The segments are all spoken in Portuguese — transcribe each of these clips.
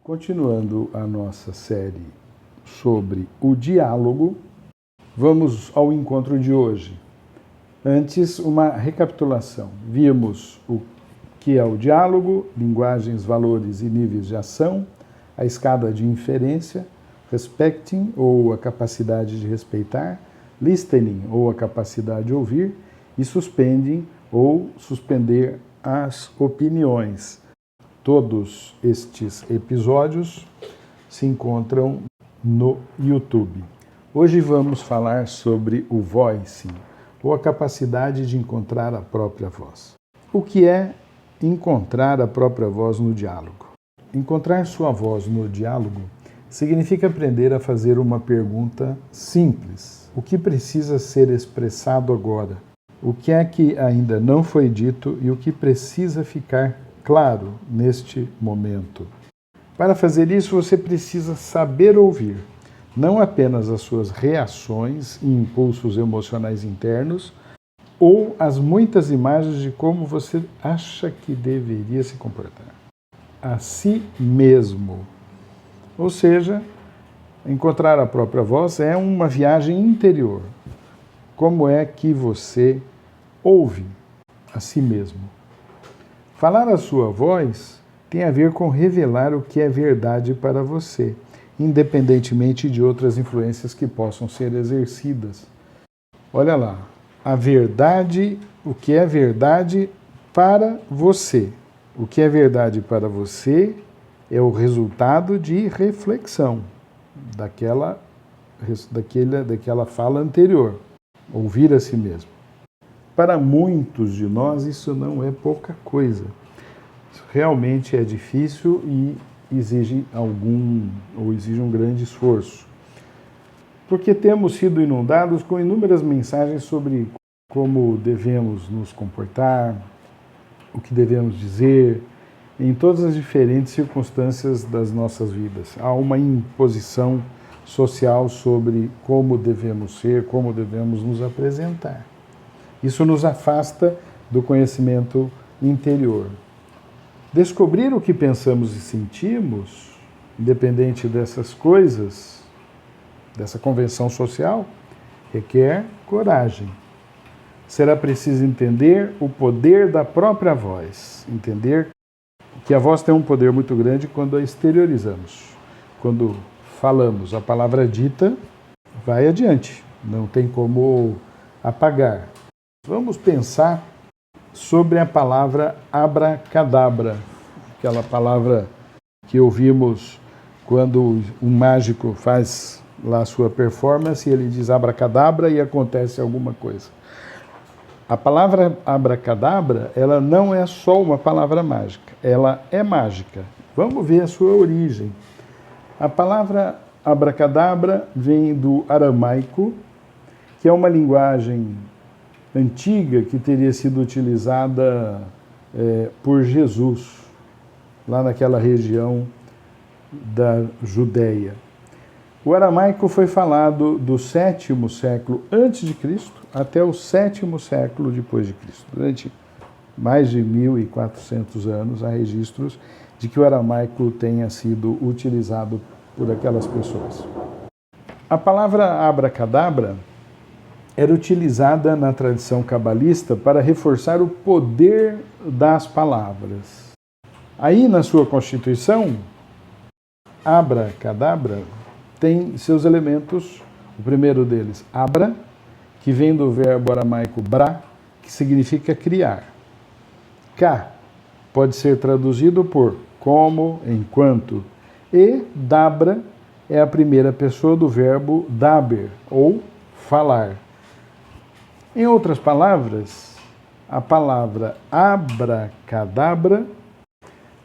Continuando a nossa série sobre o diálogo, vamos ao encontro de hoje. Antes, uma recapitulação. Vimos o que é o diálogo, linguagens, valores e níveis de ação, a escada de inferência, respecting, ou a capacidade de respeitar, listening, ou a capacidade de ouvir, e suspending, ou suspender as opiniões. Todos estes episódios se encontram no YouTube. Hoje vamos falar sobre o voicing, ou a capacidade de encontrar a própria voz. O que é encontrar a própria voz no diálogo? Encontrar sua voz no diálogo significa aprender a fazer uma pergunta simples. O que precisa ser expressado agora? O que é que ainda não foi dito e o que precisa ficar claro neste momento? Para fazer isso, você precisa saber ouvir, não apenas as suas reações e impulsos emocionais internos, ou as muitas imagens de como você acha que deveria se comportar. A si mesmo. Ou seja, encontrar a própria voz é uma viagem interior. Como é que você ouve a si mesmo? Falar a sua voz tem a ver com revelar o que é verdade para você, independentemente de outras influências que possam ser exercidas. Olha lá, a verdade, o que é verdade para você. O que é verdade para você é o resultado de reflexão daquela fala anterior. Ouvir a si mesmo. Para muitos de nós, isso não é pouca coisa. Realmente é difícil e exige um grande esforço. Porque temos sido inundados com inúmeras mensagens sobre como devemos nos comportar, o que devemos dizer, em todas as diferentes circunstâncias das nossas vidas. Há uma imposição social sobre como devemos ser, como devemos nos apresentar. Isso nos afasta do conhecimento interior. Descobrir o que pensamos e sentimos, independente dessas coisas, dessa convenção social, requer coragem. Será preciso entender o poder da própria voz, entender que a voz tem um poder muito grande quando a exteriorizamos. Quando falamos, a palavra dita vai adiante, não tem como apagar. Vamos pensar sobre a palavra abracadabra, aquela palavra que ouvimos quando um mágico faz lá a sua performance e ele diz abracadabra e acontece alguma coisa. A palavra abracadabra, ela não é só uma palavra mágica, ela é mágica. Vamos ver a sua origem. A palavra abracadabra vem do aramaico, que é uma linguagem antiga que teria sido utilizada por Jesus, lá naquela região da Judéia. O aramaico foi falado do 7º século antes de Cristo até o 7º século depois de Cristo. Durante mais de 1.400 anos há registros de que o aramaico tenha sido utilizado por aquelas pessoas. A palavra abracadabra era utilizada na tradição cabalista para reforçar o poder das palavras. Aí, na sua constituição, abracadabra tem seus elementos. O primeiro deles, abra, que vem do verbo aramaico bra, que significa criar. Ka pode ser traduzido por como, enquanto. E dabra é a primeira pessoa do verbo daber, ou falar. Em outras palavras, a palavra abracadabra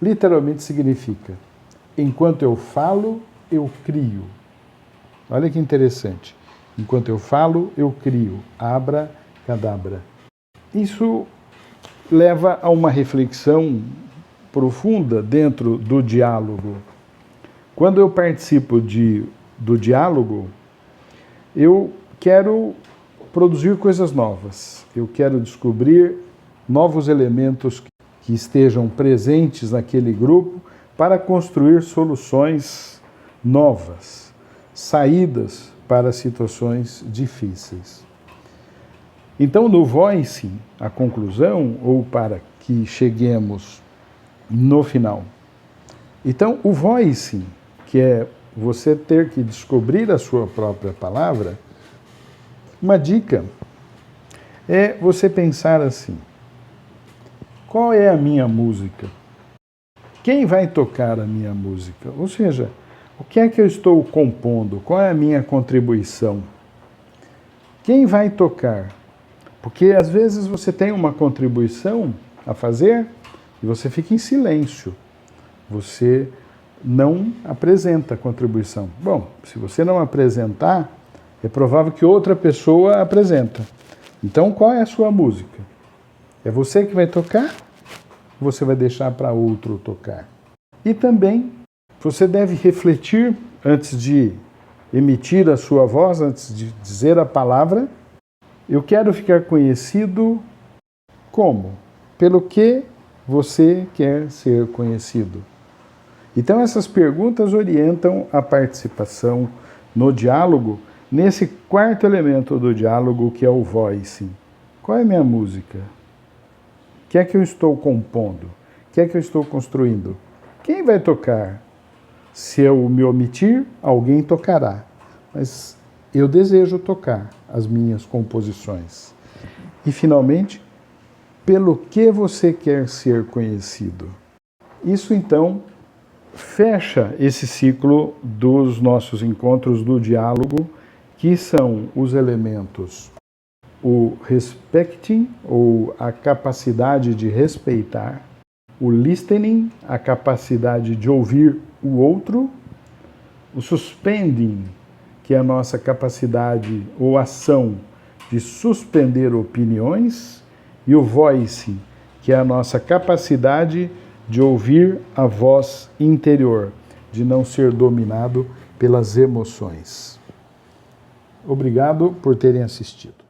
literalmente significa enquanto eu falo, eu crio. Olha que interessante. Enquanto eu falo, eu crio. Abracadabra. Isso leva a uma reflexão profunda dentro do diálogo. Quando eu participo do diálogo, eu quero produzir coisas novas. Eu quero descobrir novos elementos que estejam presentes naquele grupo para construir soluções novas, saídas para situações difíceis. Então, no voicing, a conclusão, ou para que cheguemos no final. Então, o voicing, que é você ter que descobrir a sua própria palavra, uma dica é você pensar assim: qual é a minha música? Quem vai tocar a minha música? Ou seja, o que é que eu estou compondo? Qual é a minha contribuição? Quem vai tocar? Porque às vezes você tem uma contribuição a fazer e você fica em silêncio. Você não apresenta a contribuição. Bom, se você não apresentar, é provável que outra pessoa apresenta. Então, qual é a sua música? É você que vai tocar? Ou você vai deixar para outro tocar? E também, você deve refletir antes de emitir a sua voz, antes de dizer a palavra. Eu quero ficar conhecido como? Pelo que você quer ser conhecido? Então, essas perguntas orientam a participação no diálogo, nesse quarto elemento do diálogo, que é o voicing. Qual é a minha música? O que é que eu estou compondo? O que é que eu estou construindo? Quem vai tocar? Se eu me omitir, alguém tocará. Mas eu desejo tocar as minhas composições. E, finalmente, pelo que você quer ser conhecido? Isso, então, fecha esse ciclo dos nossos encontros do diálogo, que são os elementos: o respecting, ou a capacidade de respeitar; o listening, a capacidade de ouvir o outro; o suspending, que é a nossa capacidade ou ação de suspender opiniões; e o voicing, que é a nossa capacidade de ouvir a voz interior, de não ser dominado pelas emoções. Obrigado por terem assistido.